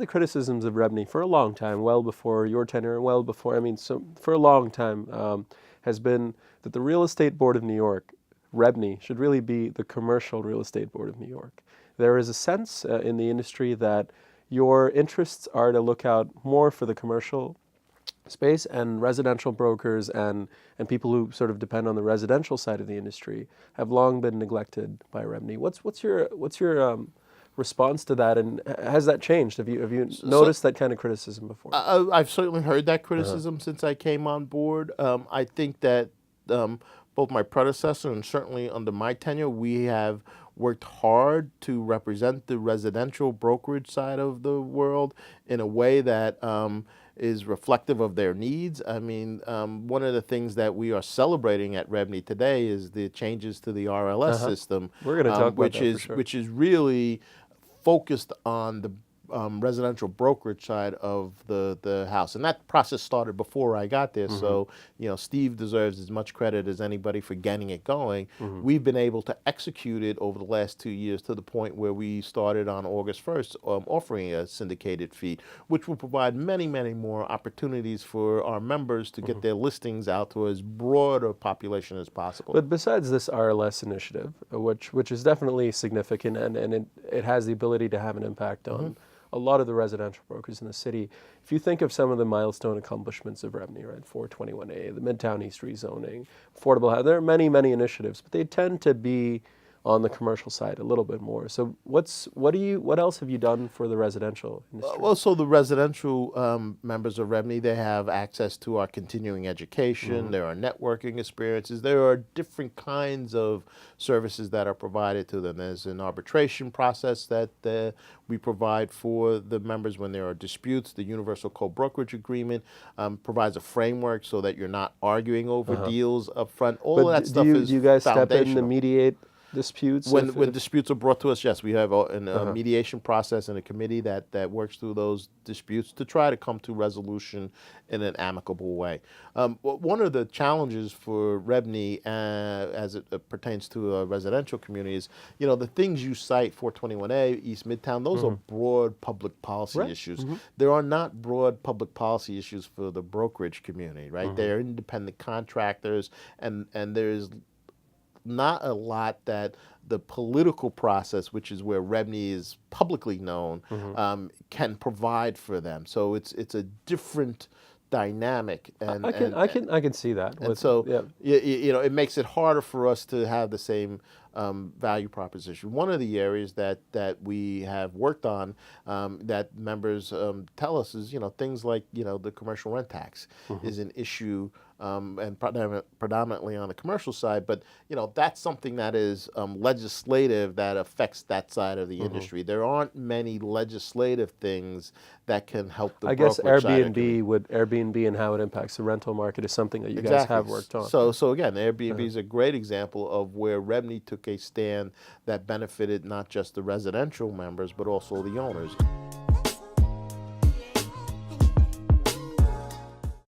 the criticisms of REBNY for a long time, well before your tenure, well before, so for a long time, has been that the Real Estate Board of New York, REBNY, should really be the Commercial Real Estate Board of New York. There is a sense in the industry that your interests are to look out more for the commercial space, and residential brokers and people who sort of depend on the residential side of the industry have long been neglected by REBNY. What's your response to that, and has that changed? Have you noticed that kind of criticism before? I've certainly heard that Uh-huh. criticism since I came on board. I think that both my predecessor and certainly under my tenure, we have worked hard to represent the residential brokerage side of the world in a way that is reflective of their needs. One of the things that we are celebrating at REBNY today is the changes to the RLS Uh-huh. system, We're going to talk about that for sure. which is really focused on the residential brokerage side of the house. And that process started before I got there. So, Steve deserves as much credit as anybody for getting it going. We've been able to execute it over the last 2 years to the point where we started on August 1st offering a syndicated fee, which will provide many, many more opportunities for our members to get their listings out to as broad a population as possible. But besides this RLS initiative, which is definitely significant, and it has the ability to have an impact on a lot of the residential brokers in the city, if you think of some of the milestone accomplishments of REBNY, right, 421A, the Midtown East rezoning, affordable housing, there are many, many initiatives, but they tend to be on the commercial side a little bit more. So what else have you done for the residential industry? Well, so the residential members of REBNY, they have access to our continuing education. There are networking experiences. There are different kinds of services that are provided to them. There's an arbitration process that we provide for the members when there are disputes. The Universal Co-Brokerage Agreement provides a framework so that you're not arguing over deals up front. All of that stuff is do you guys step in to foundational. mediate disputes? When disputes are brought to us, yes, we have a mediation process and a committee that works through those disputes to try to come to resolution in an amicable way. One of the challenges for REBNY as it pertains to a residential community is, the things you cite, 421A, East Midtown, those are broad public policy Right. issues. There are not broad public policy issues for the brokerage community, right? They're independent contractors, and there's not a lot that the political process, which is where REBNY is publicly known, can provide for them. So it's a different dynamic, and I can see that. and so Yeah. it makes it harder for us to have the same value proposition. One of the areas that we have worked on that members tell us is things like the commercial rent tax is an issue, and predominantly on the commercial side, but that's something that is legislative that affects that side of the industry. There aren't many legislative things that can help the I guess brokerage side of the Airbnb and how it impacts the rental market is something that you guys have worked on. So again, Airbnb is a great example of where REBNY took a stand that benefited not just the residential members, but also the owners.